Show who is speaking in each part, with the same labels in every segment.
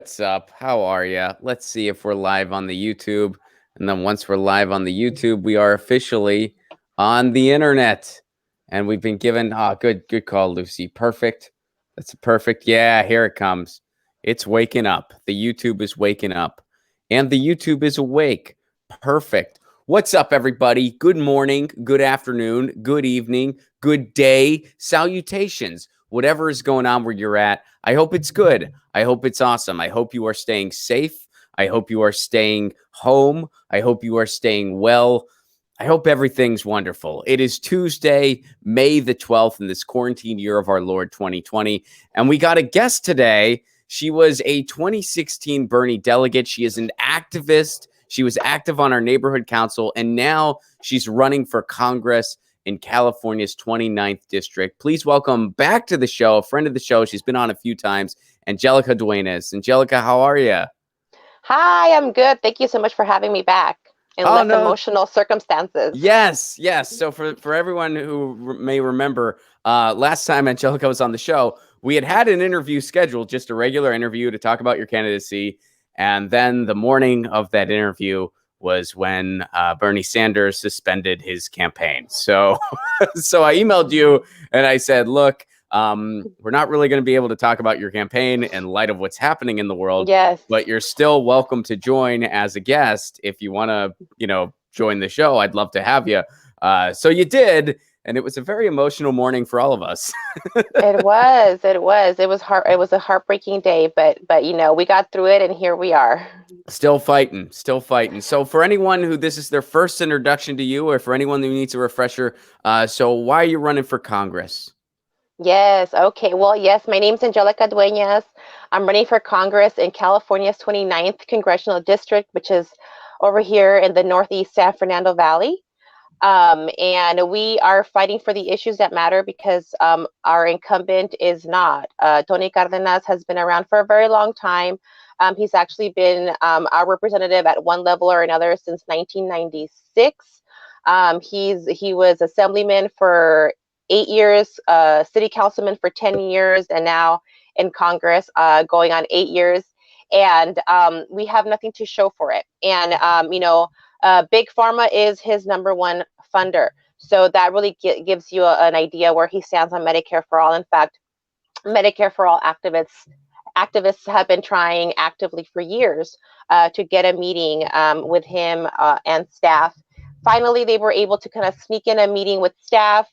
Speaker 1: What's up? How are you? Let's see if we're live on the YouTube. And then once we're live on the YouTube, we are officially on the internet. And we've been given good call, Lucy. Perfect. That's perfect. Yeah, here it comes. It's waking up. The YouTube is waking up. And the YouTube is awake. Perfect. What's up, everybody? Good morning, good afternoon, good evening, good day. Salutations. Whatever is going on where you're at, I hope it's good. I hope it's awesome. I hope you are staying safe. I hope you are staying home. I hope you are staying well. I hope everything's wonderful. It is Tuesday, May the 12th in this quarantine year of our Lord 2020. And we got a guest today. She was a 2016 Bernie delegate. She is an activist. She was active on our neighborhood council, and now she's running for Congress in California's 29th district. Please welcome back to the show, a friend of the show. She's been on a few times, Angelica Duenas. Angelica, how are you?
Speaker 2: Hi, I'm good. Thank you so much for having me back in
Speaker 1: Oh,
Speaker 2: less
Speaker 1: no.
Speaker 2: emotional circumstances.
Speaker 1: Yes. So for everyone who may remember, last time Angelica was on the show, we had an interview scheduled, just a regular interview to talk about your candidacy. And then the morning of that interview was when Bernie Sanders suspended his campaign. So, so I emailed you and I said, look, we're not really going to be able to talk about your campaign in light of what's happening in the world,
Speaker 2: Yes.
Speaker 1: but you're still welcome to join as a guest if you want to, join the show. I'd love to have you. So you did. And it was a very emotional morning for all of us.
Speaker 2: It was. It was it was a heartbreaking day, but we got through it and here we are.
Speaker 1: Still fighting. So for anyone who this is their first introduction to you, or for anyone who needs a refresher, so why are you running for Congress?
Speaker 2: Yes. Okay. Well, yes, my name's Angelica Duenas. I'm running for Congress in California's 29th congressional district, which is over here in the Northeast San Fernando Valley. And we are fighting for the issues that matter because our incumbent is not. Tony Cardenas has been around for a very long time. He's actually been our representative at one level or another since 1996. He was assemblyman for 8 years, city councilman for 10 years, and now in Congress going on 8 years. And we have nothing to show for it. And, Big Pharma is his number one funder. So that really gives you an idea where he stands on Medicare for All. In fact, Medicare for All activists have been trying actively for years to get a meeting with him and staff. Finally, they were able to kind of sneak in a meeting with staff,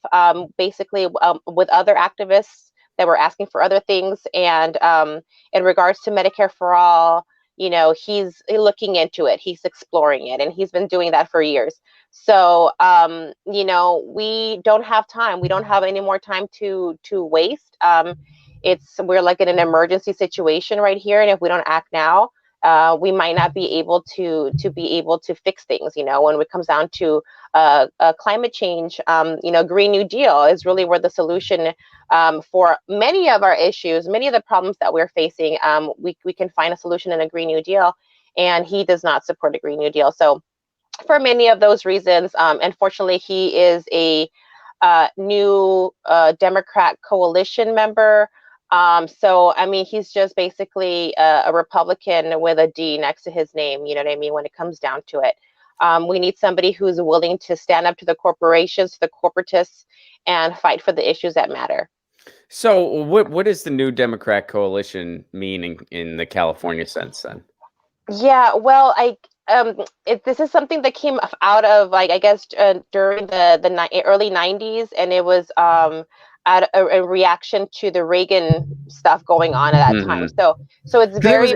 Speaker 2: basically with other activists that were asking for other things. And in regards to Medicare for All, he's looking into it, he's exploring it, and he's been doing that for years. So we don't have time, we don't have any more time to waste. We're like in an emergency situation right here, and if we don't act now, we might not be able to fix things. When it comes down to climate change, Green New Deal is really where the solution for many of our issues, many of the problems that we're facing. We can find a solution in a Green New Deal, and he does not support a Green New Deal. So for many of those reasons, unfortunately, he is a new Democrat coalition member. So, I mean, he's just basically a Republican with a D next to his name, you know what I mean, when it comes down to it. We need somebody who's willing to stand up to the corporations, to the corporatists, and fight for the issues that matter.
Speaker 1: So what does the new Democrat coalition mean in the California sense then?
Speaker 2: Yeah, well, this is something that came out of, like, I guess during the early 90s, and it was at a reaction to the Reagan stuff going on at that time. So it's very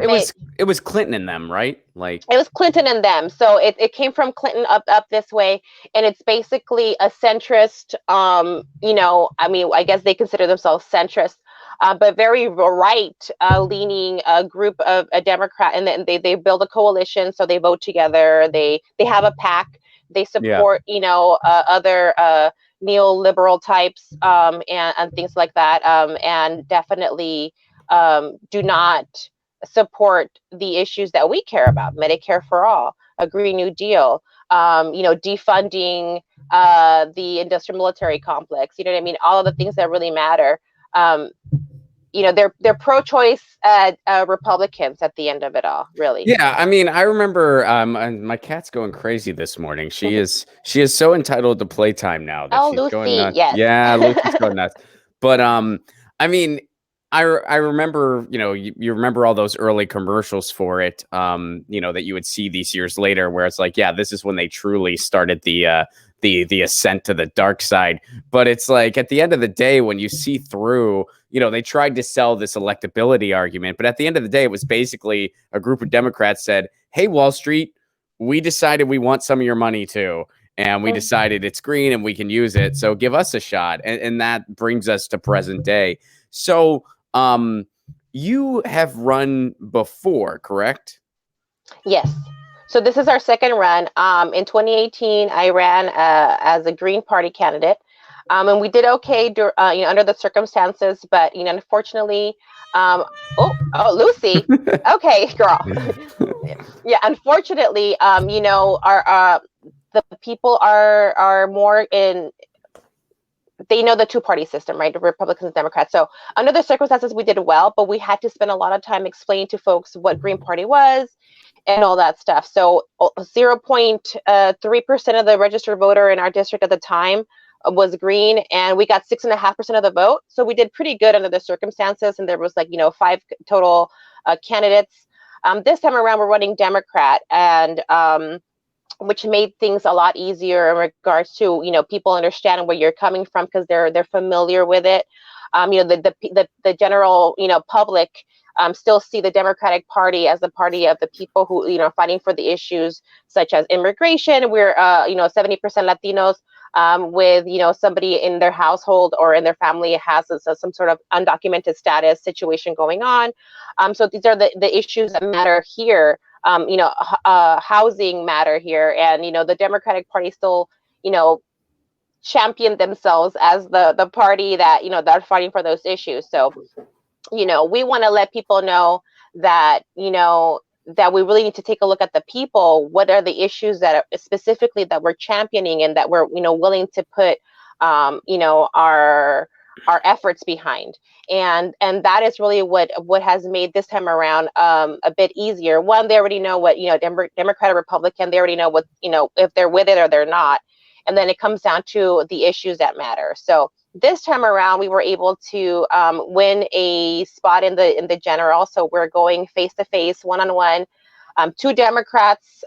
Speaker 1: it was Clinton and them, right? Like
Speaker 2: it was Clinton and them. So it came from Clinton up this way, and it's basically a centrist. I mean, I guess they consider themselves centrist, but very right leaning group of a Democrat, and then they build a coalition. So they vote together. They have a PAC. They support other neoliberal types and things like that, and definitely do not support the issues that we care about: Medicare for All, a Green New Deal, defunding the industrial military complex. You know what I mean? All of the things that really matter. they're pro-choice Republicans at the end of it all, really.
Speaker 1: Yeah, I mean, I remember and my cat's going crazy this morning. She is so entitled to playtime now that
Speaker 2: Oh,
Speaker 1: she's going
Speaker 2: Lucy,
Speaker 1: nuts.
Speaker 2: yes.
Speaker 1: Yeah, Lucy's going nuts. But I mean, I remember, you remember all those early commercials for it, that you would see these years later, where it's like, yeah, this is when they truly started the ascent to the dark side. But it's like at the end of the day, when you see through, they tried to sell this electability argument, but at the end of the day, it was basically a group of Democrats said, "Hey, Wall Street, we decided we want some of your money too. And we decided it's green and we can use it. So give us a shot." And that brings us to present day. So you have run before, correct?
Speaker 2: Yes. So this is our second run. In 2018, I ran as a Green Party candidate, and we did okay, under the circumstances. But unfortunately, Lucy, okay, girl, yeah. Unfortunately, our the people are more in. They know the two-party system, right? The Republicans and Democrats. So under the circumstances, we did well, but we had to spend a lot of time explaining to folks what Green Party was and all that stuff. So 0.3% of the registered voter in our district at the time was green, and we got 6.5% of the vote. So we did pretty good under the circumstances, and there was 5 total candidates. This time around, we're running Democrat, and which made things a lot easier in regards to people understanding where you're coming from because they're familiar with it. The general public still see the Democratic Party as the party of the people who fighting for the issues such as immigration. We're 70% Latinos, with somebody in their household or in their family has some sort of undocumented status situation going on. So these are the issues that matter here. Housing matter here, and the Democratic Party still champion themselves as the party that that are fighting for those issues. So we want to let people know that that we really need to take a look at the people. What are the issues that are specifically that we're championing and that we're willing to put our efforts behind, and that is really what has made this time around a bit easier. One, they already know what Democrat or Republican. They already know what if they're with it or they're not, and then it comes down to the issues that matter. So this time around, we were able to win a spot in the general. So we're going face to face, one on one. 2 Democrats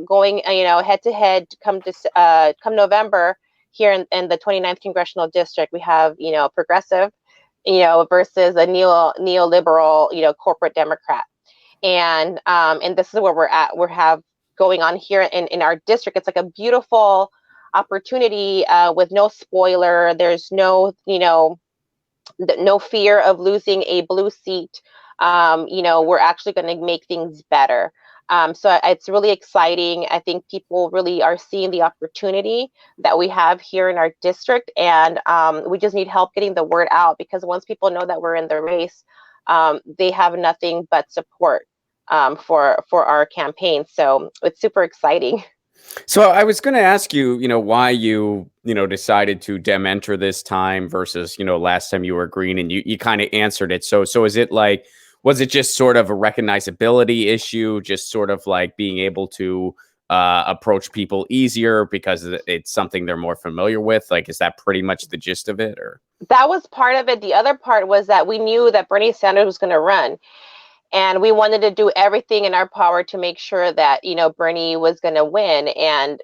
Speaker 2: going head to head come November. Here in the 29th congressional district, we have progressive versus a neoliberal corporate Democrat, and this is where we're at. We have going on here in our district. It's like a beautiful opportunity with no spoiler. There's no no fear of losing a blue seat. We're actually going to make things better. So it's really exciting. I think people really are seeing the opportunity that we have here in our district, and we just need help getting the word out, because once people know that we're in the race, they have nothing but support for our campaign. So it's super exciting.
Speaker 1: So I was going to ask you, why you decided to Dementor this time versus, last time you were green, and you kind of answered it. So is it like, was it just sort of a recognizability issue, just sort of like being able to approach people easier because it's something they're more familiar with? Like, is that pretty much the gist of it, or?
Speaker 2: That was part of it. The other part was that we knew that Bernie Sanders was going to run, and we wanted to do everything in our power to make sure that Bernie was going to win. And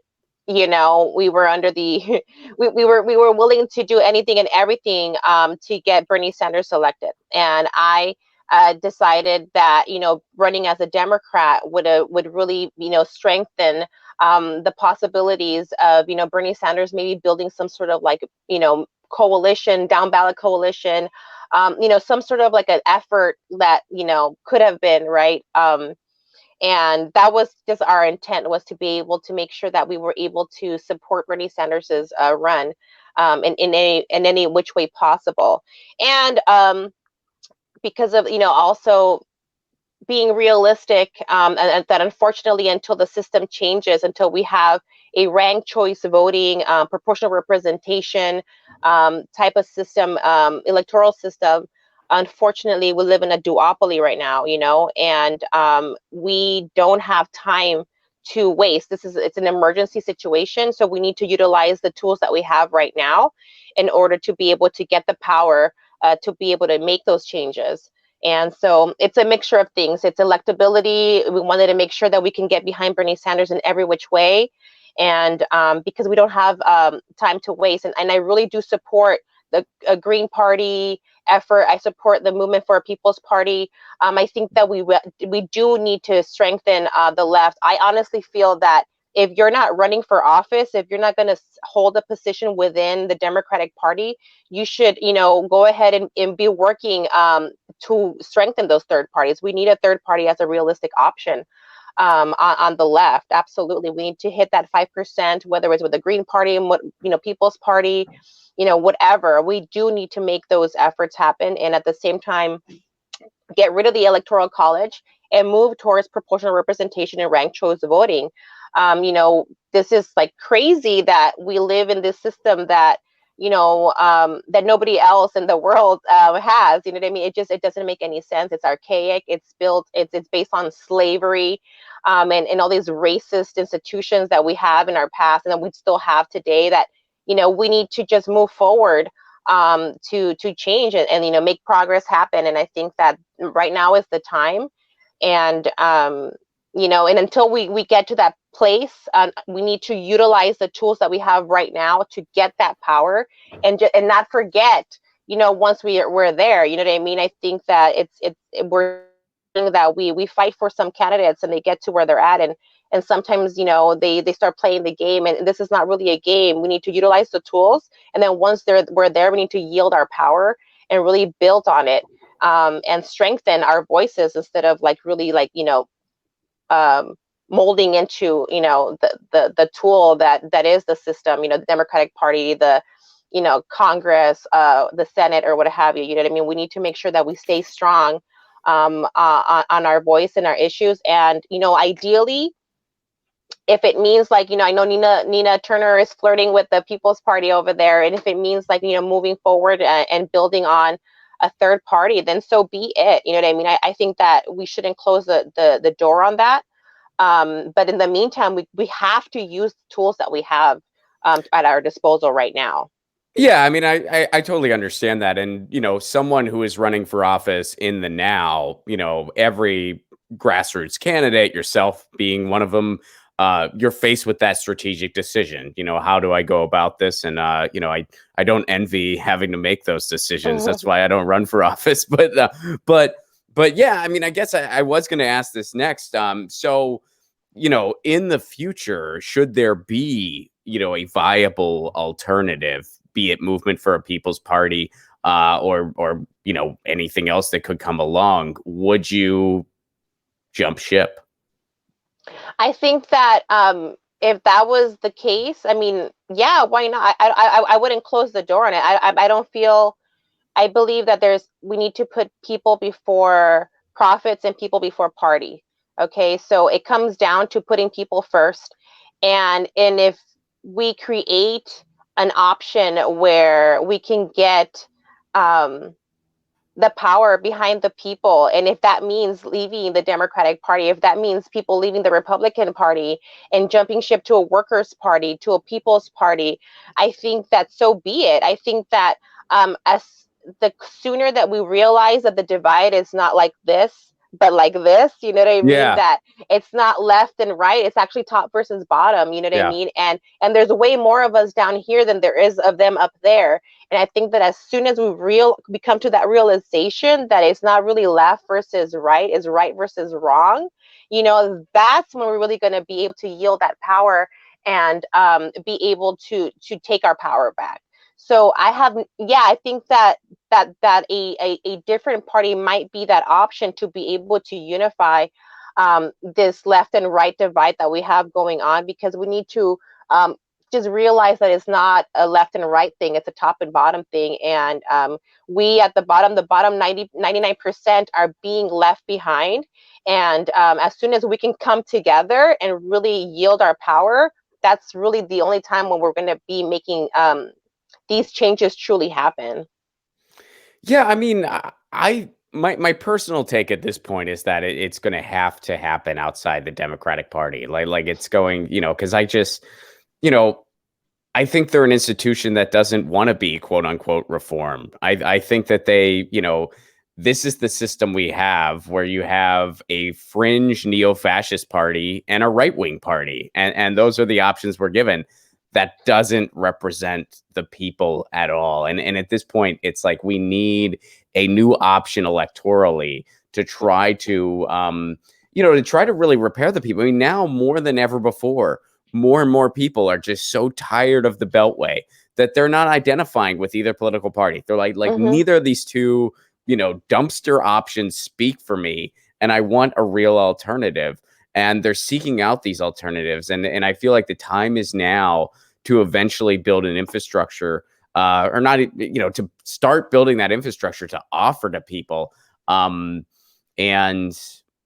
Speaker 2: we were under the we were willing to do anything and everything to get Bernie Sanders elected. And I decided that running as a Democrat would really strengthen the possibilities of Bernie Sanders maybe building some sort of coalition, down ballot coalition, some sort of like an effort that could have been right. And that was just our intent, was to be able to make sure that we were able to support Bernie Sanders's run in any which way possible. And because of also being realistic, and that unfortunately, until the system changes, until we have a ranked choice voting, proportional representation type of system, electoral system, unfortunately we live in a duopoly right now, and we don't have time to waste. It's an emergency situation, so we need to utilize the tools that we have right now in order to be able to get the power to be able to make those changes. And so it's a mixture of things. It's electability. We wanted to make sure that we can get behind Bernie Sanders in every which way, and because we don't have time to waste. And I really do support the Green Party effort. I support the Movement for a People's Party. I think that we do need to strengthen the left. I honestly feel that if you're not running for office, if you're not going to hold a position within the Democratic Party, you should, go ahead and be working to strengthen those third parties. We need a third party as a realistic option on the left. Absolutely. We need to hit that 5%, whether it's with the Green Party, People's Party, whatever. We do need to make those efforts happen. And at the same time, get rid of the Electoral College and move towards proportional representation and ranked choice voting. This is like crazy that we live in this system that, that nobody else in the world has. You know what I mean? It doesn't make any sense. It's archaic. It's based on slavery, and all these racist institutions that we have in our past and that we still have today. That we need to just move forward to change it and make progress happen. And I think that right now is the time. And and until we get to that place, we need to utilize the tools that we have right now to get that power, and not forget, once we're there. You know what I mean? I think that we're that we fight for some candidates and they get to where they're at, and sometimes they start playing the game, and this is not really a game. We need to utilize the tools, and then once we're there, we need to yield our power and really build on it, and strengthen our voices instead of really molding into the tool that is the system, the Democratic Party, the Congress, the Senate, or what have you. You know what I mean? We need to make sure that we stay strong on our voice and our issues. And ideally, if it means I know Nina Turner is flirting with the People's Party over there, and if it means moving forward and building on a third party, then so be it. You know what I mean? I think that we shouldn't close the door on that. But in the meantime, we have to use the tools that we have at our disposal right now.
Speaker 1: Yeah, I mean, I totally understand that. And, someone who is running for office in the now, every grassroots candidate, yourself being one of them, you're faced with that strategic decision. How do I go about this? And, I don't envy having to make those decisions. That's why I don't run for office. But yeah, I mean, I guess I was going to ask this next. So, in the future, should there be, a viable alternative, be it Movement for a People's Party, or anything else that could come along, would you jump ship?
Speaker 2: I think that if that was the case, I mean, yeah, why not? I wouldn't close the door on it. I don't feel. I believe that we need to put people before profits and people before party. Okay, so it comes down to putting people first, and if we create an option where we can get the power behind the people, and if that means leaving the Democratic Party, if that means people leaving the Republican Party and jumping ship to a workers' party, to a people's party, I think that so be it. I think that as the sooner that we realize that the divide is not like this, but like this, you know what I mean?
Speaker 1: Yeah.
Speaker 2: That it's not left and right, it's actually top versus bottom, you know what I mean? And there's way more of us down here than there is of them up there. And I think that as soon as we come to that realization that it's not really left versus right, it's right versus wrong, that's when we're really going to be able to yield that power and be able to take our power back. So I think that a different party might be that option to be able to unify this left and right divide that we have going on, because we need to just realize that it's not a left and right thing, it's a top and bottom thing. And we at the bottom 99% are being left behind. And as soon as we can come together and really yield our power, that's really the only time when we're going to be making these changes truly happen.
Speaker 1: Yeah, I mean, My personal take at this point is that it's going to have to happen outside the Democratic Party. Like it's going, because you know, I think they're an institution that doesn't want to be quote unquote reformed. I think that this is the system we have where you have a fringe neo-fascist party and a right-wing party. And those are the options we're given. That doesn't represent the people at all. And at this point, it's like we need a new option electorally to try to really repair the people. I mean, now more than ever before, more and more people are just so tired of the Beltway that they're not identifying with either political party. They're like neither of these two, dumpster options speak for me, and I want a real alternative. And they're seeking out these alternatives, and I feel like the time is now to eventually build an infrastructure, or not, to start building that infrastructure to offer to people. And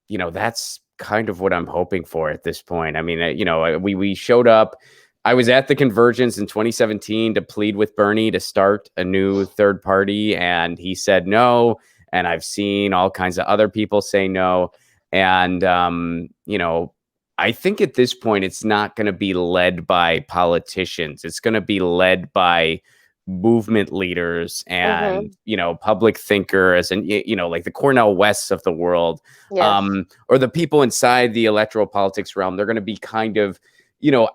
Speaker 1: that's kind of what I'm hoping for at this point. I mean, we showed up. I was at the Convergence in 2017 to plead with Bernie to start a new third party, and he said no. And I've seen all kinds of other people say no. And, I think at this point, it's not going to be led by politicians. It's going to be led by movement leaders and, public thinkers and, like the Cornel Wests of the world,
Speaker 2: Yes.
Speaker 1: or the people inside the electoral politics realm. They're going to be kind of,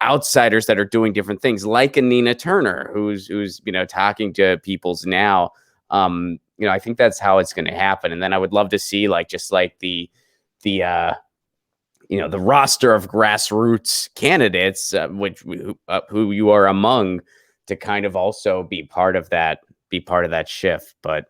Speaker 1: outsiders that are doing different things, like a Nina Turner, who's talking to peoples now. I think that's how it's going to happen. And then I would love to see the roster of grassroots candidates, who you are among, to kind of also be part of that shift. But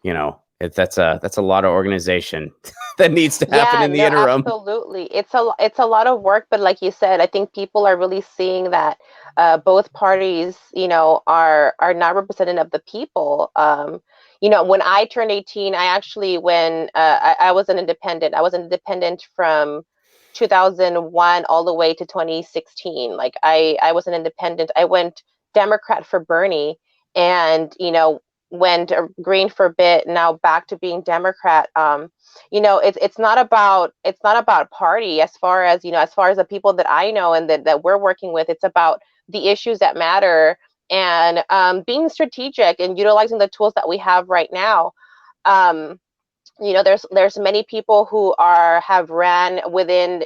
Speaker 1: that's a lot of organization that needs to happen in the interim.
Speaker 2: Absolutely. It's a lot of work, but like you said, I think people are really seeing that both parties, are not representative of the people. When I turned 18, I actually I was an independent. I was an independent from 2001 all the way to 2016. Like I was an independent. I went Democrat for Bernie, and went green for a bit, now back to being Democrat. It's not about party, as far as the people that I know and that we're working with. It's about the issues that matter, and being strategic and utilizing the tools that we have right now. There's many people who have ran within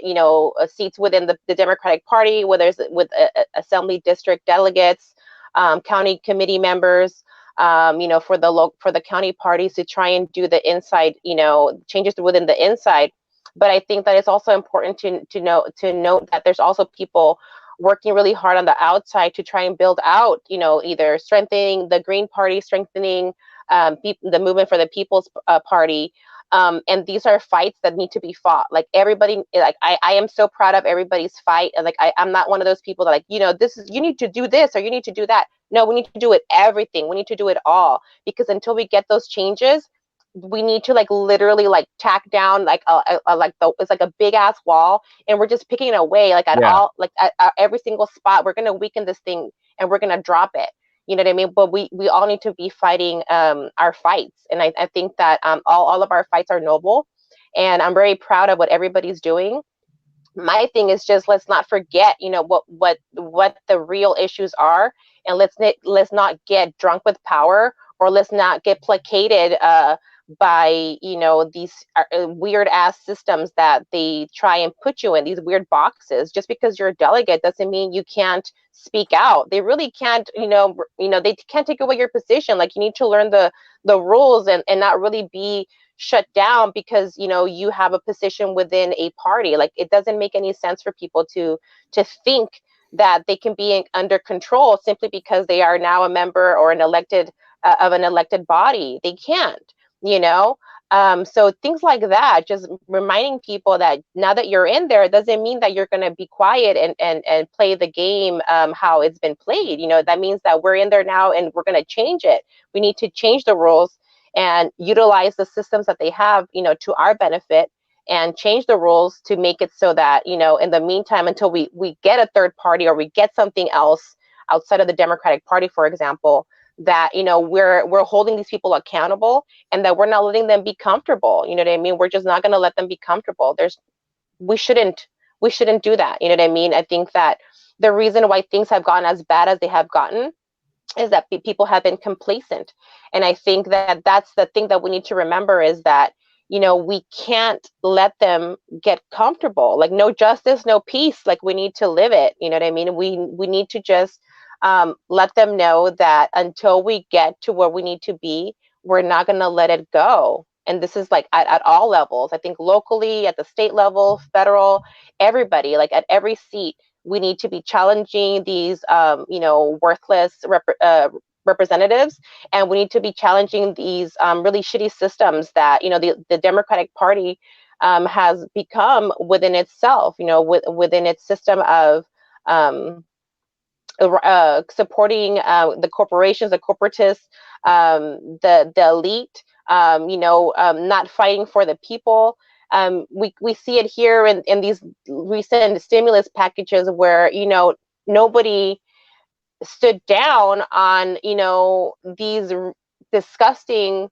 Speaker 2: seats within the Democratic Party, whether it's with assembly district delegates, county committee members, for the county parties to try and do the inside, changes within the inside. But I think that it's also important to note that there's also people working really hard on the outside to try and build out, either strengthening the Green Party, strengthening the Movement for the People's Party. And these are fights that need to be fought. Like everybody, like I am so proud of everybody's fight. And like I'm not one of those people that you need to do this or you need to do that. No, we need to do everything. We need to do it all, because until we get those changes, we need to literally tack down it's like a big ass wall, and we're just picking it away at every single spot. We're gonna weaken this thing and we're gonna drop it. You know what I mean? But we all need to be fighting our fights, and I think that all of our fights are noble, and I'm very proud of what everybody's doing. My thing is just, let's not forget, what the real issues are, and let's not get drunk with power, or let's not get placated by these weird ass systems that they try and put you in, these weird boxes. Just because you're a delegate doesn't mean you can't speak out. They really can't, they can't take away your position. Like, you need to learn the rules and not really be shut down because you have a position within a party. Like, it doesn't make any sense for people to think that they can be under control simply because they are now a member or an elected body. They can't. So things like that, just reminding people that now that you're in there, it doesn't mean that you're going to be quiet and play the game how it's been played. That means that we're in there now and we're going to change it. We need to change the rules and utilize the systems that they have, to our benefit, and change the rules to make it so that, in the meantime, until we get a third party or we get something else outside of the Democratic Party, for example, that, we're holding these people accountable, and that we're not letting them be comfortable. You know what I mean? We're just not going to let them be comfortable. We shouldn't do that. You know what I mean? I think that the reason why things have gotten as bad as they have gotten is that people have been complacent. And I think that that's the thing that we need to remember, is that, we can't let them get comfortable. Like, no justice, no peace. Like, we need to live it. You know what I mean? We need to just let them know that until we get to where we need to be, we're not going to let it go. And this is like at all levels. I think locally, at the state level, federal, everybody, like at every seat, we need to be challenging these, worthless representatives, and we need to be challenging these really shitty systems that, the Democratic Party has become within itself, within its system of supporting the corporations, the corporatists, the elite, not fighting for the people. We see it here in these recent stimulus packages where, nobody stood down on, these disgusting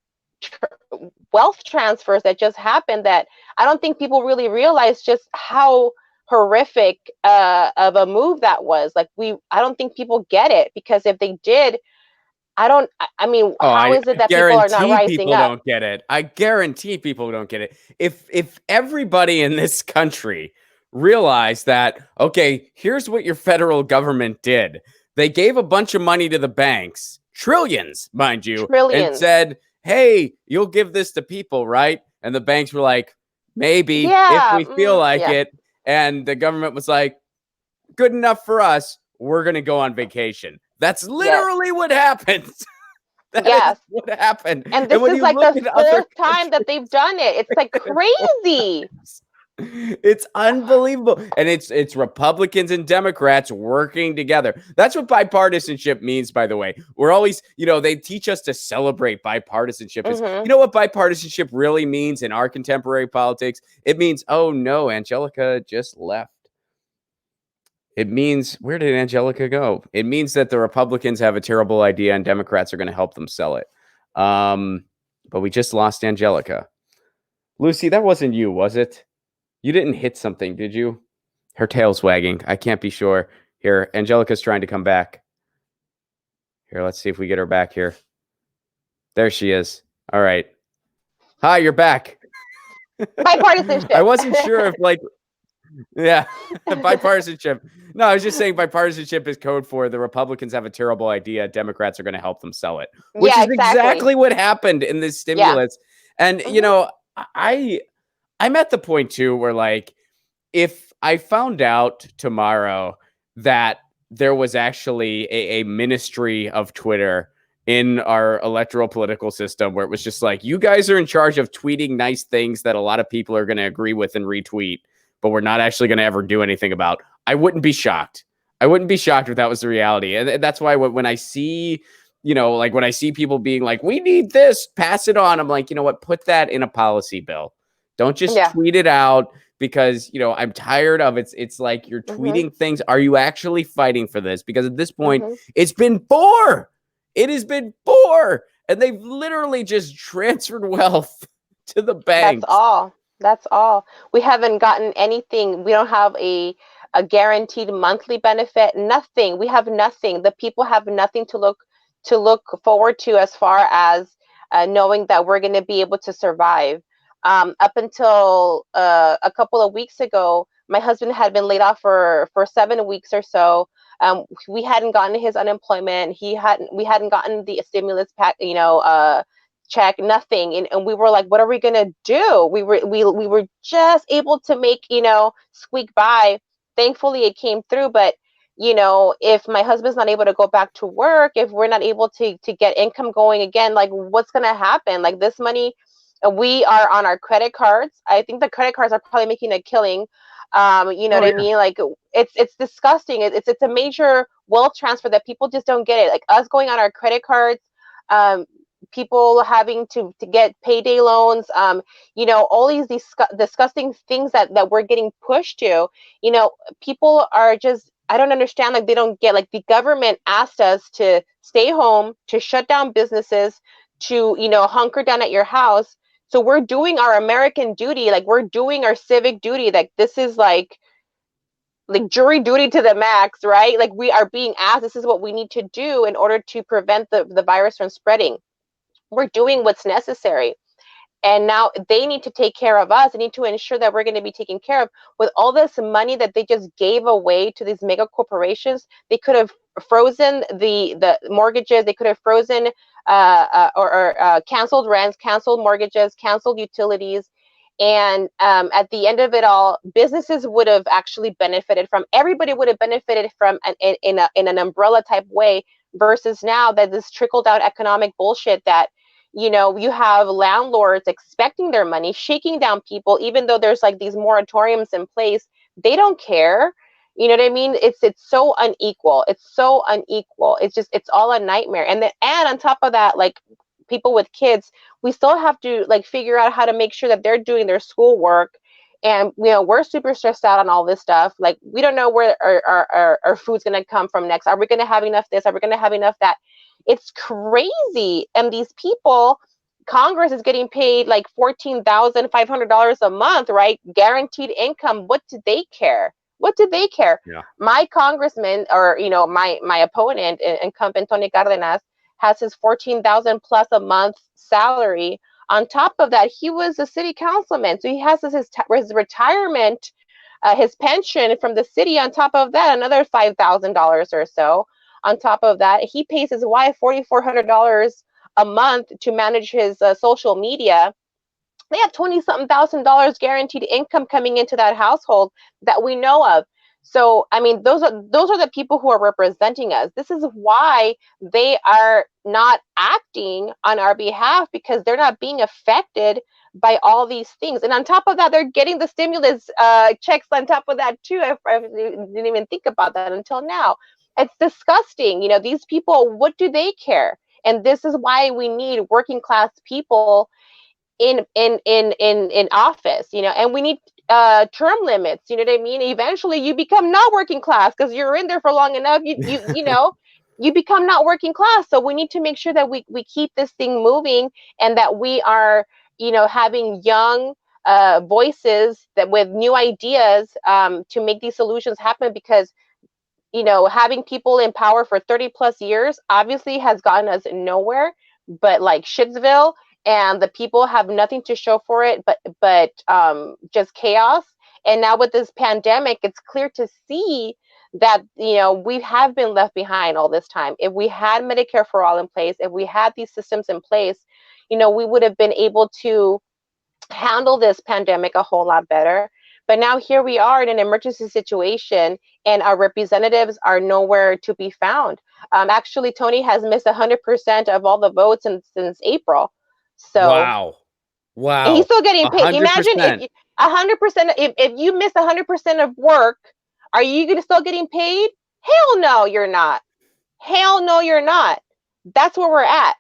Speaker 2: wealth transfers that just happened, that I don't think people really realize just how horrific of a move that was. Like, I don't think people get it, because if they did, I mean, how
Speaker 1: I
Speaker 2: is it that people are not
Speaker 1: guarantee
Speaker 2: rising
Speaker 1: people
Speaker 2: up?
Speaker 1: don't get it. I guarantee people don't get it. If everybody in this country realized that, okay, here's what your federal government did. They gave a bunch of money to the banks, trillions, mind you, and
Speaker 2: Trillions.
Speaker 1: said, "Hey, you'll give this to people, right?" And the banks were like, "Maybe if
Speaker 2: Yeah.
Speaker 1: we feel like
Speaker 2: Yeah.
Speaker 1: it." And the government was like, "Good enough for us. We're going to go on vacation." That's
Speaker 2: Yes.
Speaker 1: literally what happens. That is
Speaker 2: Yes.
Speaker 1: what happened.
Speaker 2: And
Speaker 1: And
Speaker 2: this
Speaker 1: when
Speaker 2: is
Speaker 1: you
Speaker 2: like
Speaker 1: look
Speaker 2: the
Speaker 1: at other
Speaker 2: fourth time that they've done it. It's like crazy.
Speaker 1: it's unbelievable. And it's Republicans and Democrats working together. That's what bipartisanship means, by the way. We're always, they teach us to celebrate bipartisanship.
Speaker 2: Mm-hmm.
Speaker 1: You know what bipartisanship really means in our contemporary politics? It means, oh no, Angelica just left. It means, where did Angelica go? It means that the Republicans have a terrible idea and Democrats are going to help them sell it. But we just lost Angelica. Lucy, that wasn't you, was it? You didn't hit something, did you? Her tail's wagging. I can't be sure. Here, Angelica's trying to come back. Here, let's see if we get her back here. There she is. All right. Hi, you're back. I
Speaker 2: Bipartisanship.
Speaker 1: wasn't sure if, yeah, bipartisanship. No, I was just saying bipartisanship is code for the Republicans have a terrible idea. Democrats are going to help them sell it, which
Speaker 2: Yeah,
Speaker 1: is
Speaker 2: exactly.
Speaker 1: exactly what happened in this
Speaker 2: Yeah.
Speaker 1: stimulus. And,
Speaker 2: Mm-hmm.
Speaker 1: I'm at the point too where, like, if I found out tomorrow that there was actually a ministry of Twitter in our electoral political system where it was just like, you guys are in charge of tweeting nice things that a lot of people are going to agree with and retweet, but we're not actually going to ever do anything about, I wouldn't be shocked. I wouldn't be shocked if that was the reality. And that's why when I see, when I see people being like, we need this, pass it on, I'm like, you know what, put that in a policy bill. Don't just
Speaker 2: Yeah.
Speaker 1: tweet it out, because I'm tired of it. It's like you're
Speaker 2: Mm-hmm.
Speaker 1: tweeting things. Are you actually fighting for this? Because at this point,
Speaker 2: Mm-hmm.
Speaker 1: it's been 4. It has been 4, and they've literally just transferred wealth to the
Speaker 2: That's
Speaker 1: banks.
Speaker 2: all. That's all. We haven't gotten anything. We don't have a guaranteed monthly benefit. Nothing. We have nothing. The people have nothing to look forward to, as far as knowing that we're going to be able to survive. Up until a couple of weeks ago, my husband had been laid off for 7 weeks or so. We hadn't gotten his unemployment. We hadn't gotten the stimulus pack, check, nothing. And we were like, what are we gonna do? We were just able to make, squeak by. Thankfully it came through, but if my husband's not able to go back to work, if we're not able to get income going again, like, what's gonna happen? Like, this money, we are on our credit cards. I think the credit cards are probably making a killing. You know
Speaker 1: Oh
Speaker 2: what I
Speaker 1: yeah.
Speaker 2: mean? Like, it's disgusting. It's a major wealth transfer that people just don't get it. Like, us going on our credit cards, um, people having to get payday loans, all these disgusting things that we're getting pushed to. People are just I don't understand. Like, they don't get, like, the government asked us to stay home, to shut down businesses, to, hunker down at your house. So we're doing our American duty. Like, we're doing our civic duty. Like, this is like jury duty to the max, right? Like, we are being asked, this is what we need to do in order to prevent the virus from spreading. We're doing what's necessary. And now they need to take care of us. They need to ensure that we're going to be taken care of. With all this money that they just gave away to these mega corporations, they could have frozen the mortgages. They could have frozen or canceled rents, canceled mortgages, canceled utilities. And at the end of it all, businesses would have actually benefited from, everybody would have benefited from in an umbrella type way, versus now that this trickle down economic bullshit that, you have landlords expecting their money, shaking down people, even though there's like these moratoriums in place. They don't care. You know what I mean? It's so unequal. It's so unequal. It's all a nightmare. And on top of that, like, people with kids, we still have to like figure out how to make sure that they're doing their schoolwork. And we're super stressed out on all this stuff. Like, we don't know where our food's gonna come from next. Are we gonna have enough this? Are we gonna have enough that? It's crazy. And these people, Congress is getting paid like $14,500 a month, right? Guaranteed income. What do they care? What do they care?
Speaker 1: Yeah.
Speaker 2: My congressman, or my opponent, incumbent Tony Cardenas, has his 14,000 plus a month salary. On top of that, he was a city councilman, so he has his retirement, his pension from the city. On top of that, another $5,000 or so. On top of that, he pays his wife $4,400 a month to manage his social media. They have 20-something $1,000 guaranteed income coming into that household that we know of. So, I mean, those are the people who are representing us. This is why they are not acting on our behalf, because they're not being affected by all these things. And on top of that, they're getting the stimulus checks on top of that too. I didn't even think about that until now. It's disgusting. These people, what do they care? And this is why we need working class people in office, and we need term limits. You know what I mean? Eventually you become not working class because you're in there for long enough. You become not working class. So we need to make sure that we keep this thing moving, and that we are having young voices that with new ideas to make these solutions happen. Because having people in power for 30 plus years obviously has gotten us nowhere but like Shitsville, and the people have nothing to show for it but just chaos. And now with this pandemic, it's clear to see that we have been left behind all this time. If we had Medicare for all in place, if we had these systems in place, we would have been able to handle this pandemic a whole lot better. But now here we are in an emergency situation, and our representatives are nowhere to be found. Actually, Tony has missed 100% of all the votes since April. So,
Speaker 1: Wow.
Speaker 2: and he's
Speaker 1: Wow.
Speaker 2: still getting paid. Imagine
Speaker 1: 100%.
Speaker 2: 100%. If you miss 100% of work, are you still getting paid? Hell no, you're not. Hell no, you're not. That's where we're at.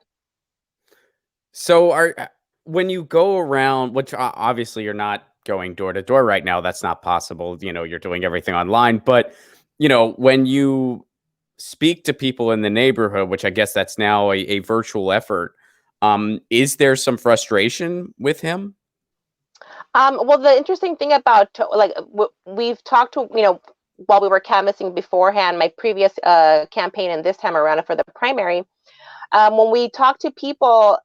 Speaker 1: So when you go around, which obviously you're not going door to door right now, that's not possible. You're doing everything online. But, when you speak to people in the neighborhood, which I guess that's now a virtual effort, is there some frustration with him?
Speaker 2: Well, the interesting thing about we've talked to while we were canvassing beforehand, my previous campaign and this time around for the primary. When we talk to people,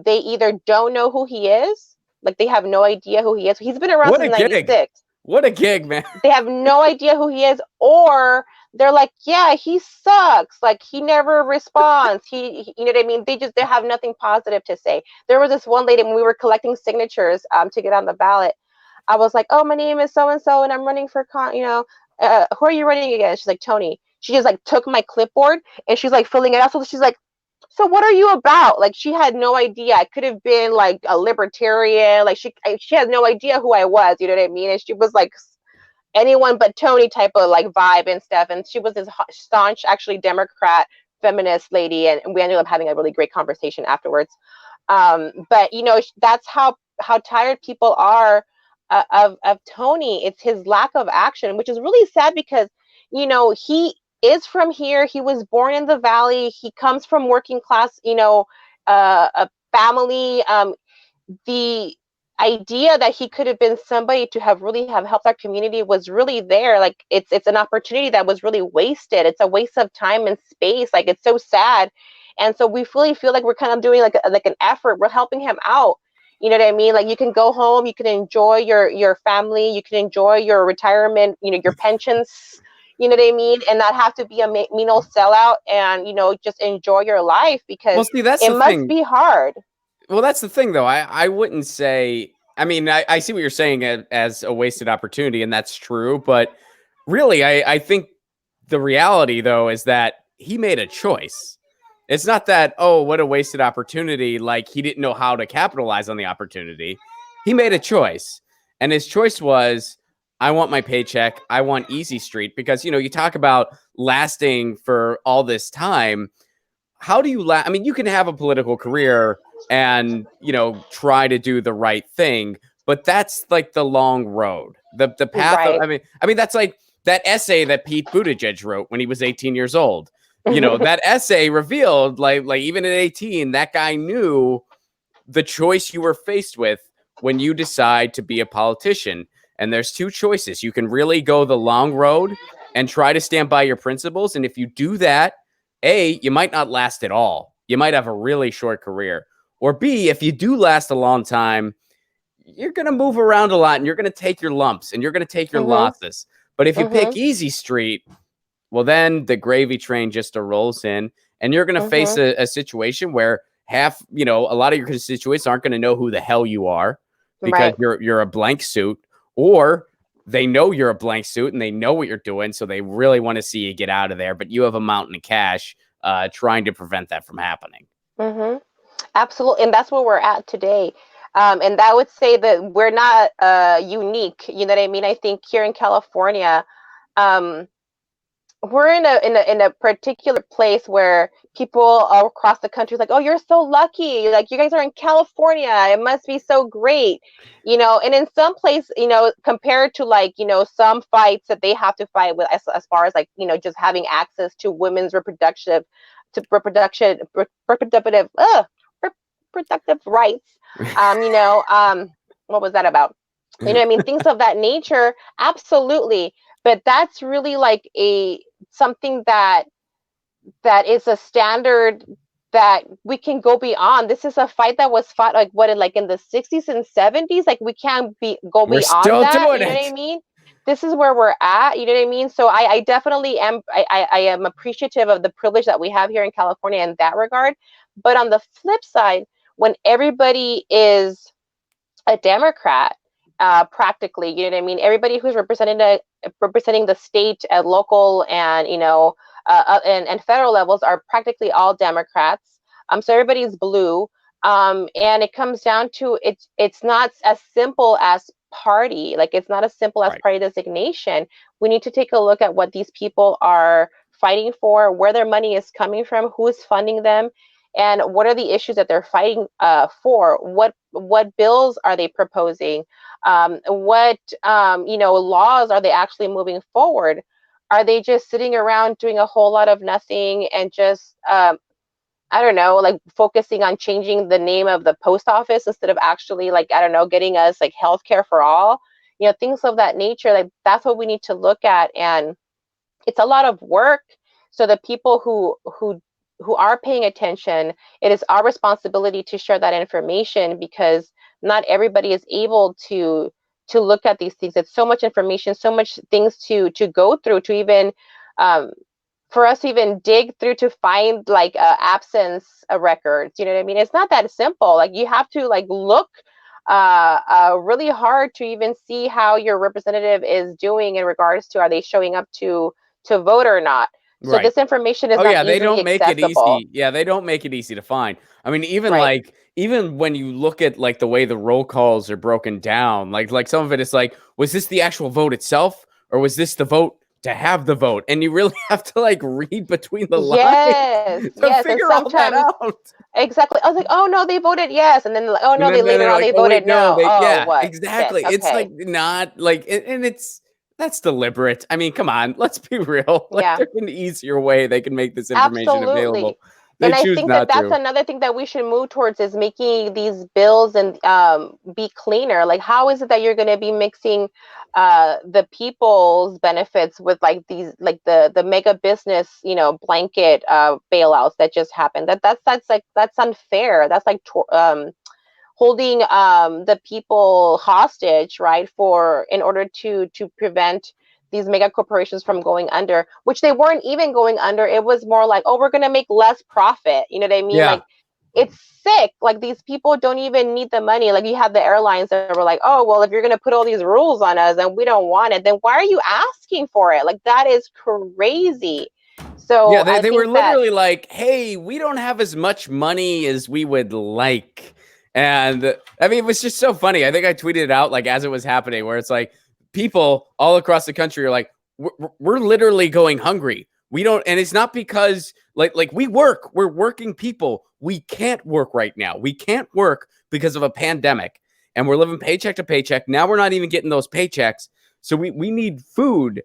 Speaker 2: they either don't know who he is, like they have no idea who he is. He's been around
Speaker 1: What a
Speaker 2: since
Speaker 1: gig.
Speaker 2: '96.
Speaker 1: What a gig, man.
Speaker 2: They have no idea who he is, or they're like, yeah, he sucks. Like, he never responds. You know what I mean? They have nothing positive to say. There was this one lady when we were collecting signatures to get on the ballot. I was like, oh, my name is so and so, and I'm running for who are you running against? She's like, Tony. She just like took my clipboard and she's like filling it out. So she's like, so what are you about? Like, she had no idea. I could have been like a libertarian. Like, she had no idea who I was. You know what I mean? And she was like anyone but Tony type of like vibe and stuff. And she was this staunch, actually Democrat feminist lady. And we ended up having a really great conversation afterwards. But that's how tired people are of Tony. It's his lack of action, which is really sad because he is from here. He was born in the valley. He comes from working class, a family. The idea that he could have been somebody to have really have helped our community was really there. Like it's an opportunity that was really wasted. It's a waste of time and space. Like it's so sad. And so we really feel like we're kind of doing like an effort. We're helping him out. You know what I mean? Like you can go home, you can enjoy your family, you can enjoy your retirement, your pensions, you know what I mean, and not have to be a mean old sellout, and just enjoy your life, because
Speaker 1: Well, see, that's
Speaker 2: it
Speaker 1: the
Speaker 2: must
Speaker 1: thing.
Speaker 2: be hard.
Speaker 1: Well, that's the thing, though. I wouldn't say. I mean, I see what you're saying as a wasted opportunity, and that's true. But really, I think the reality, though, is that he made a choice. It's not that, oh, what a wasted opportunity. Like he didn't know how to capitalize on the opportunity. He made a choice. And his choice was, I want my paycheck. I want Easy Street. Because, you talk about lasting for all this time. How do you I mean, you can have a political career and, try to do the right thing, but that's like the long road. The path of,
Speaker 2: Right.
Speaker 1: I mean, that's like that essay that Pete Buttigieg wrote when he was 18 years old. That essay revealed like even at 18, that guy knew the choice you were faced with when you decide to be a politician. And there's two choices. You can really go the long road and try to stand by your principles. And if you do that, A, you might not last at all. You might have a really short career. Or B, if you do last a long time, you're going to move around a lot and you're going to take your lumps and you're going to take your
Speaker 2: Mhm.
Speaker 1: losses. But if you pick
Speaker 2: Mhm.
Speaker 1: Easy Street, well, then the gravy train just rolls in and you're going to face
Speaker 2: Mhm.
Speaker 1: a situation where a lot of your constituents aren't going to know who the hell you are because
Speaker 2: Right.
Speaker 1: you're a blank suit, or they know you're a blank suit and they know what you're doing. So they really want to see you get out of there, but you have a mountain of cash trying to prevent that from happening.
Speaker 2: Mhm. Absolutely, and that's where we're at today. And I would say that we're not unique. You know what I mean? I think here in California, um, we're in a particular place where people all across the country is like, oh, you're so lucky, like you guys are in California, it must be so great. And in some place, compared to like some fights that they have to fight with, as far as like just having access to women's reproductive reproductive rights. What was that about? I mean, things of that nature, absolutely. But that's really like a something that is a standard that we can go beyond. This is a fight that was fought like what in the 60s and 70s. Like we can't go
Speaker 1: We're
Speaker 2: beyond
Speaker 1: still
Speaker 2: that.
Speaker 1: doing
Speaker 2: You know what I
Speaker 1: it.
Speaker 2: mean? This is where we're at. You know what I mean? So I definitely am. I am appreciative of the privilege that we have here in California in that regard. But on the flip side, when everybody is a Democrat, practically, you know what I mean? Everybody who's representing the state, local, and and federal levels are practically all Democrats. So everybody's blue, and it comes down to it's not as simple as party. Like it's not as simple as
Speaker 1: Right.
Speaker 2: party designation. We need to take a look at what these people are fighting for, where their money is coming from, who is funding them, and what are the issues that they're fighting for. What bills are they proposing? What laws are they actually moving forward? Are they just sitting around doing a whole lot of nothing and just I don't know, like focusing on changing the name of the post office instead of actually, like, I don't know, getting us like healthcare for all? Things of that nature. Like that's what we need to look at, and it's a lot of work. So the people who are paying attention, it is our responsibility to share that information, because not everybody is able to look at these things. It's so much information, so much things to go through, to even um, for us to even dig through to find like absence records. You know what I mean? It's not that simple. Like you have to like look really hard to even see how your representative is doing in regards to, are they showing up to vote or not. So
Speaker 1: Right.
Speaker 2: this information is
Speaker 1: Oh
Speaker 2: not
Speaker 1: yeah, they
Speaker 2: easily
Speaker 1: don't make it
Speaker 2: accessible.
Speaker 1: easy. Yeah, they don't make it easy to find. I mean,
Speaker 2: Right.
Speaker 1: even when you look at like the way the roll calls are broken down, like some of it is like, was this the actual vote itself, or was this the vote to have the vote? And you really have to like read between the lines
Speaker 2: Yes,
Speaker 1: to
Speaker 2: yes. And
Speaker 1: figure all that
Speaker 2: sometimes,
Speaker 1: out.
Speaker 2: exactly, I was like, oh no, they voted yes, and then like, oh
Speaker 1: And
Speaker 2: no,
Speaker 1: then
Speaker 2: they later
Speaker 1: they're
Speaker 2: on
Speaker 1: like,
Speaker 2: they
Speaker 1: oh wait,
Speaker 2: voted
Speaker 1: no,
Speaker 2: no.
Speaker 1: they
Speaker 2: Oh,
Speaker 1: yeah,
Speaker 2: what shit?
Speaker 1: exactly. It's like
Speaker 2: Okay.
Speaker 1: not like and it's That's deliberate. I mean, come on, let's be real. Like,
Speaker 2: Yeah.
Speaker 1: there's an easier way they can make this information
Speaker 2: Absolutely.
Speaker 1: available. They
Speaker 2: And I
Speaker 1: choose
Speaker 2: think that
Speaker 1: not
Speaker 2: that's
Speaker 1: to.
Speaker 2: another thing that we should move towards is making these bills and be cleaner. Like, how is it that you're going to be mixing the people's benefits with like these, like the mega business, blanket bailouts that just happened? That's unfair. That's like holding the people hostage, right? For in order to prevent these mega corporations from going under, which they weren't even going under. It was more like, oh, we're gonna make less profit. You know what I mean?
Speaker 1: Yeah.
Speaker 2: Like, it's sick. Like, these people don't even need the money. Like, you have the airlines that were like, oh, well, if you're gonna put all these rules on us and we don't want it, then why are you asking for it? Like, that is crazy.
Speaker 1: Yeah,
Speaker 2: So I
Speaker 1: they were
Speaker 2: think that,
Speaker 1: literally like, "Hey, we don't have as much money as we would like," and I mean, it was just so funny. I think I tweeted it out like as it was happening, where it's like people all across the country are like, "We're literally going hungry. We don't," and it's not because like we're working people. We can't work right now. We can't work because of a pandemic, and we're living paycheck to paycheck. Now we're not even getting those paychecks, so we need food.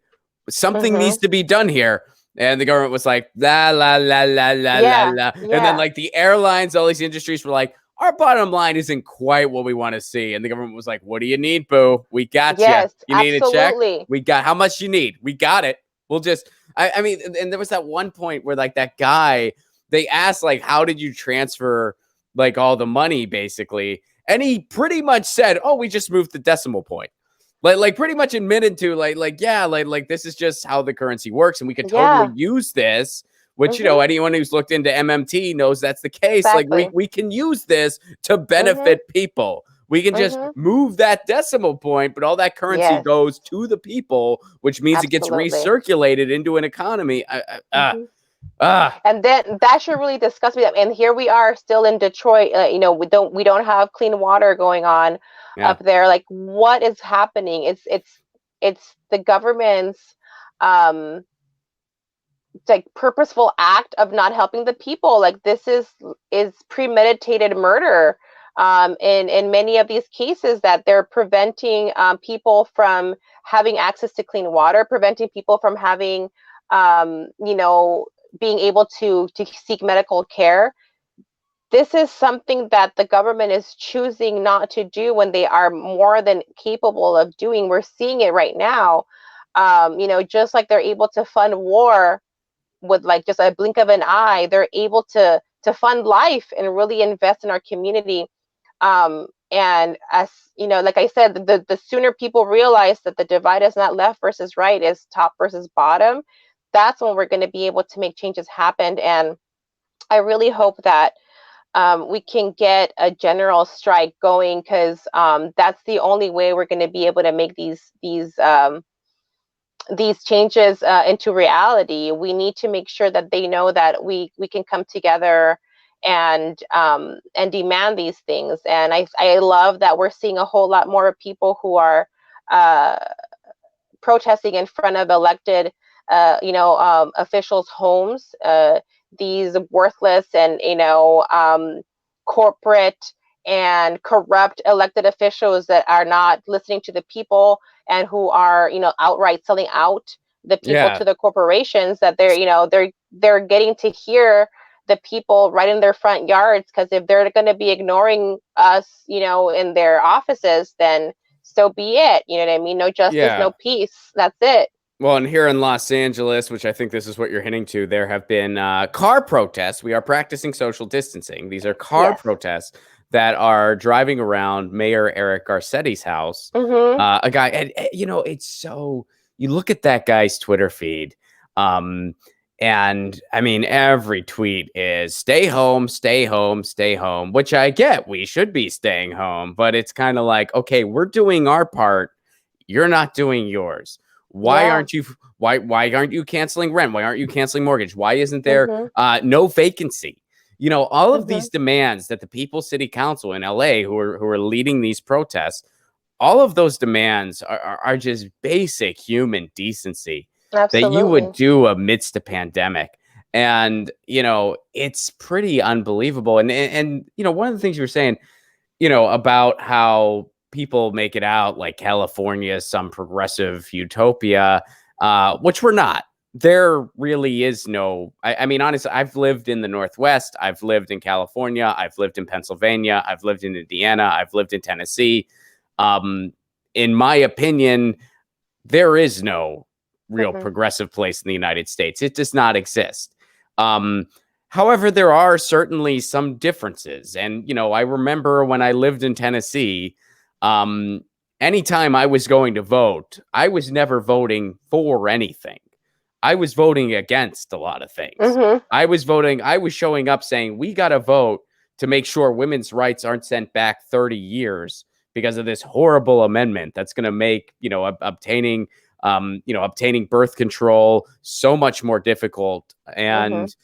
Speaker 1: Something needs
Speaker 2: mm-hmm.
Speaker 1: to be done here. And the government was like, la, la, la, la, la, la,
Speaker 2: Yeah,
Speaker 1: la. And then,
Speaker 2: yeah,
Speaker 1: like, the airlines, all these industries were like, our bottom line isn't quite what we want to see. And the government was like, what do you need, boo? We got you.
Speaker 2: yes,
Speaker 1: You need a check?
Speaker 2: absolutely.
Speaker 1: We got how much you need. We got it. We'll just, I mean, and there was that one point where, like, that guy, they asked, like, how did you transfer, like, all the money, basically? And he pretty much said, oh, we just moved the decimal point. Like pretty much admitted to yeah, like this is just how the currency works, and we could totally
Speaker 2: Yeah.
Speaker 1: use this. Which
Speaker 2: Mm-hmm.
Speaker 1: anyone who's looked into MMT knows that's the case. Like
Speaker 2: Exactly.
Speaker 1: we can use this to
Speaker 2: Mm-hmm.
Speaker 1: benefit people. We can just
Speaker 2: Mm-hmm.
Speaker 1: move that decimal point, but all that currency
Speaker 2: Yes,
Speaker 1: goes to the people, which means it gets
Speaker 2: absolutely.
Speaker 1: recirculated into an economy.
Speaker 2: Mm-hmm.
Speaker 1: Ah,
Speaker 2: And then that should really disgust me. And here we are still in Detroit. We don't have clean water going on
Speaker 1: yeah,
Speaker 2: up there. Like, what is happening? It's the government's um like purposeful act of not helping the people. Like, this is premeditated murder in many of these cases, that they're preventing people from having access to clean water, preventing people from having um, you know being able to seek medical care. This is something that the government is choosing not to do when they are more than capable of doing. We're seeing it right now. Just like they're able to fund war with like just a blink of an eye, they're able to fund life and really invest in our community. And as like I said, the sooner people realize that the divide is not left versus right, is top versus bottom, that's when we're going to be able to make changes happen. And I really hope that we can get a general strike going, because that's the only way we're going to be able to make these changes into reality. We need to make sure that they know that we can come together and demand these things. And I love that we're seeing a whole lot more people who are uh, protesting in front of elected officials' homes. These worthless and corporate and corrupt elected officials that are not listening to the people, and who are outright selling out the people
Speaker 1: yeah.
Speaker 2: to the corporations, that they're getting to hear the people right in their front yards. Because if they're going to be ignoring us in their offices, then so be it. You know what I mean? No justice,
Speaker 1: Yeah.
Speaker 2: no peace. That's it.
Speaker 1: Well, and here in Los Angeles, which I think this is what you're hinting to, there have been car protests. We are practicing social distancing. These are car
Speaker 2: Yes.
Speaker 1: protests that are driving around Mayor Eric Garcetti's house.
Speaker 2: Mhm.
Speaker 1: A guy, and it's so, you look at that guy's Twitter feed, um, and I mean, every tweet is stay home, stay home, stay home, which I get. We should be staying home, but it's kind of like, okay, we're doing our part. You're not doing yours. Why
Speaker 2: Yeah.
Speaker 1: aren't you why aren't you canceling rent? Why aren't you canceling mortgage? Why isn't there
Speaker 2: Mhm.
Speaker 1: no vacancy? All of
Speaker 2: Mhm.
Speaker 1: these demands that the people city council in LA who are leading these protests, all of those demands are just basic human decency that you would
Speaker 2: Absolutely.
Speaker 1: do amidst a pandemic. And it's pretty unbelievable. And one of the things you were saying, about how people make it out like California is some progressive utopia, which we're not. There really is no, I mean, honestly, I've lived in the Northwest. I've lived in California. I've lived in Pennsylvania. I've lived in Indiana. I've lived in Tennessee. In my opinion, there is no real progressive place in the United States. It does not exist. However, there are certainly some differences. And, I remember when I lived in Tennessee, anytime I was going to vote, I was never voting for anything. I was voting against a lot of things. I was showing up saying, we got to vote to make sure women's rights aren't sent back 30 years because of this horrible amendment that's going to make, obtaining birth control so much more difficult. And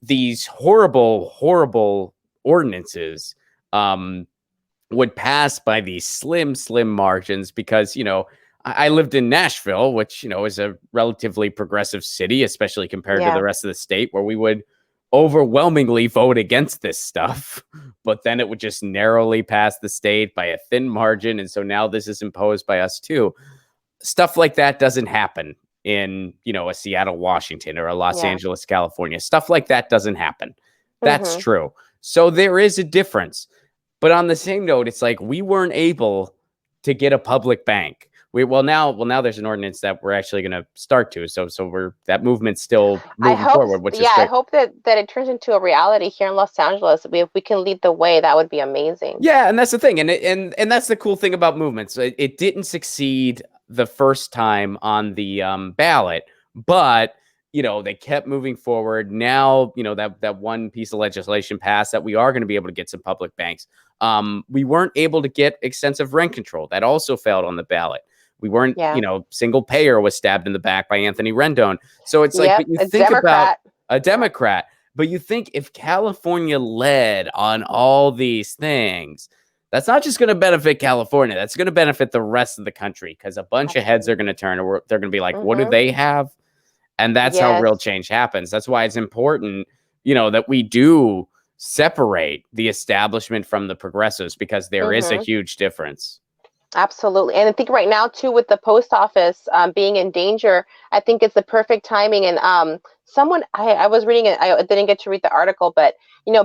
Speaker 1: these horrible, horrible ordinances would pass by these slim margins because, I lived in Nashville, which, is a relatively progressive city, especially compared to the rest of the state, where we would overwhelmingly vote against this stuff, but then it would just narrowly pass the state by a thin margin. And so now this is imposed by us too. Stuff like that doesn't happen in, a Seattle, Washington, or a Los Angeles, California. Stuff like that doesn't happen. That's true. So there is a difference. But on the same note, it's like we weren't able to get a public bank. Now there's an ordinance that we're actually going to start to. So that movement's still moving forward, which is great.
Speaker 2: I hope that it turns into a reality here in Los Angeles. If we can lead the way, that would be amazing.
Speaker 1: Yeah, and that's the thing, and that's the cool thing about movements. It didn't succeed the first time on the ballot, but they kept moving forward. Now, that one piece of legislation passed that we are going to be able to get some public banks. We weren't able to get extensive rent control. That also failed on the ballot. We weren't, single payer was stabbed in the back by Anthony Rendon. So it's like, but you think about a Democrat, but you think if California led on all these things, that's not just going to benefit California. That's going to benefit the rest of the country because a bunch of heads are going to turn and they're going to be like, what do they have? And that's how real change happens. That's why it's important, that we do separate the establishment from the progressives because there is a huge difference.
Speaker 2: Absolutely. And I think right now, too, with the post office being in danger, I think it's the perfect timing. And I was reading it. I didn't get to read the article, but,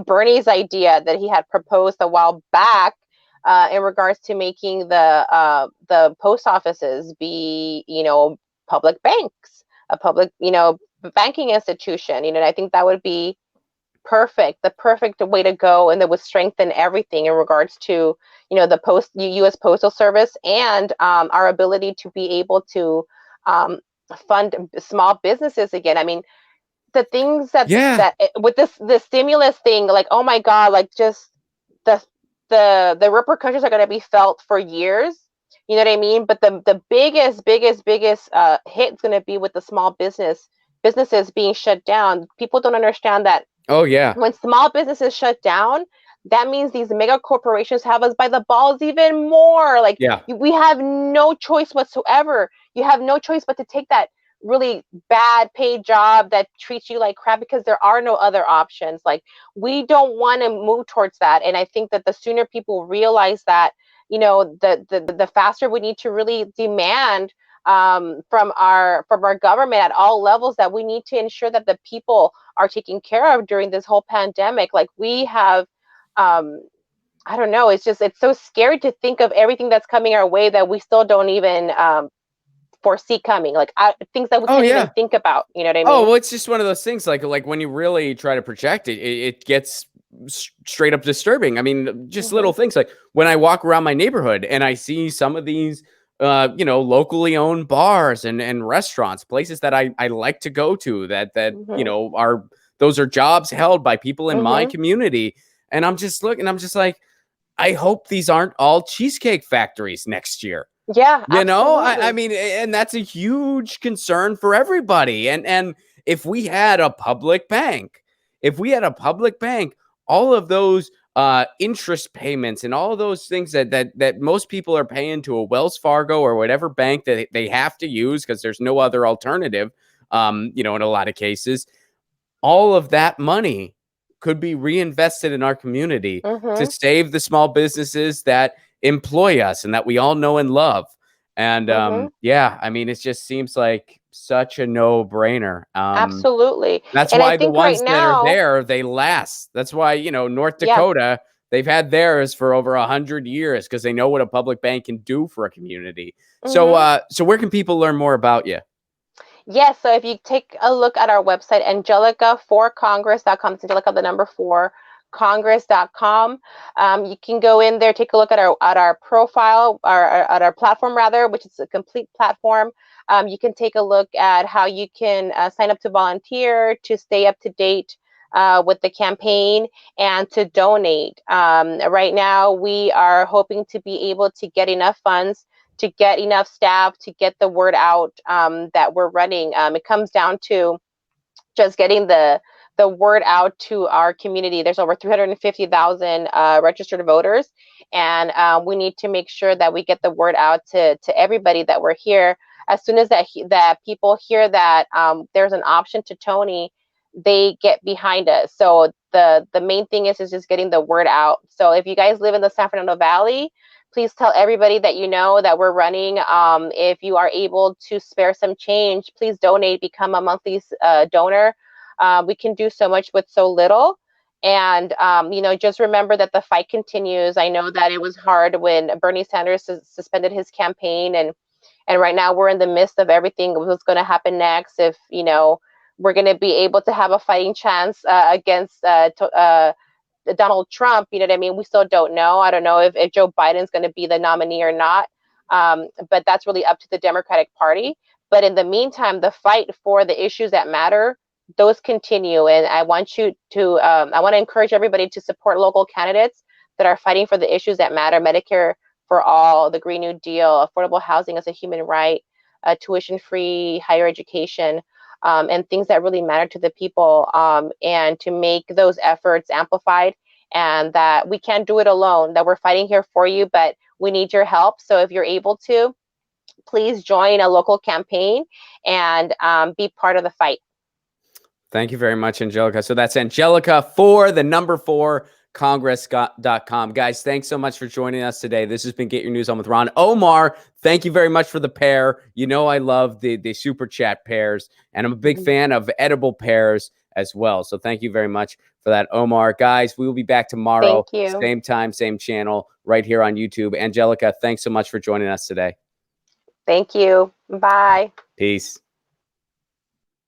Speaker 2: Bernie's idea that he had proposed a while back in regards to making the post offices be, public banks, a public, banking institution. And I think that would be the perfect way to go, and that would strengthen everything in regards to the U.S. Postal Service and our ability to be able to fund small businesses again. I mean, the things that with this stimulus thing, like, oh my God, like just the repercussions are going to be felt for years. You know what I mean? But the biggest hit is going to be with the small businesses being shut down. People don't understand that.
Speaker 1: Oh, yeah.
Speaker 2: When small businesses shut down, that means these mega corporations have us by the balls even more. Like, we have no choice whatsoever. You have no choice but to take that really bad paid job that treats you like crap because there are no other options. Like, we don't want to move towards that. And I think that the sooner people realize that, the faster we need to really demand from our government at all levels that we need to ensure that the people are taken care of during this whole pandemic. Like, we have, I don't know, it's so scary to think of everything that's coming our way that we still don't even foresee coming, like things that we can't even think about. You know what I mean?
Speaker 1: Oh, well, it's just one of those things. Like when you really try to project it, it gets straight up disturbing. I mean, just little things like when I walk around my neighborhood and I see some of these locally owned bars and restaurants, places that I like to go to that those are jobs held by people in my community. And I'm just looking, I'm just like, I hope these aren't all cheesecake factories next year.
Speaker 2: Yeah.
Speaker 1: I mean, and that's a huge concern for everybody. And if we had a public bank, all of those interest payments and all of those things that most people are paying to a Wells Fargo or whatever bank that they have to use because there's no other alternative, in a lot of cases, all of that money could be reinvested in our community to save the small businesses that employ us and that we all know and love. And
Speaker 2: Mm-hmm.
Speaker 1: yeah, I mean, it just seems like such a no-brainer.
Speaker 2: Absolutely.
Speaker 1: That's
Speaker 2: And I
Speaker 1: why the
Speaker 2: think right
Speaker 1: ones that are
Speaker 2: now,
Speaker 1: there, they last. That's why, you know, North
Speaker 2: yeah.
Speaker 1: Dakota, they've had theirs for over 100 years because they know what a public bank can do for a community. So,
Speaker 2: Mm-hmm.
Speaker 1: so where can people learn more about you?
Speaker 2: Yes, so if you take a look at our website, angelica4congress.com, it's Angelica the number 4 congress.com. You can go in there, take a look at our profile, at our platform rather, which is a complete platform. You can take a look at how you can sign up to volunteer, to stay up to date with the campaign, and to donate. Right now, we are hoping to be able to get enough funds to get enough staff to get the word out that we're running. It comes down to just getting the word out to our community. There's over 350,000 registered voters, and we need to make sure that we get the word out to everybody that we're here. As soon as that people hear that there's an option to Tony, they get behind us. So the main thing is just getting the word out. So if you guys live in the San Fernando Valley, please tell everybody that you know that we're running. If you are able to spare some change, please donate, become a monthly donor. We can do so much with so little. And, you know, just remember that the fight continues. I know that it was hard when Bernie Sanders suspended his campaign. And right now we're in the midst of everything what's going to happen next. If, you know, we're going to be able to have a fighting chance against Donald Trump, you know what I mean? We still don't know. I don't know if Joe Biden's going to be the nominee or not. But that's really up to the Democratic Party. But in the meantime, the fight for the issues that matter, those continue. And I want you to, I want to encourage everybody to support local candidates that are fighting for the issues that matter: Medicare for all, the Green New Deal, affordable housing as a human right, tuition-free higher education, and things that really matter to the people, and to make those efforts amplified, and that we can't do it alone, that we're fighting here for you, but we need your help. So if you're able to, please join a local campaign and be part of the fight.
Speaker 1: Thank you very much, Angelica. So that's Angelica for the number 4 congress.com. Guys, thanks so much for joining us today. This has been Get Your News On with Ron. Omar, thank you very much for the pair. You know I love the super chat pairs, and I'm a big fan of edible pairs as well. So thank you very much for that, Omar. Guys, we will be back tomorrow,
Speaker 2: Thank you.
Speaker 1: same time, same channel, right here on YouTube. Angelica, thanks so much for joining us today.
Speaker 2: Thank you. Bye.
Speaker 1: Peace.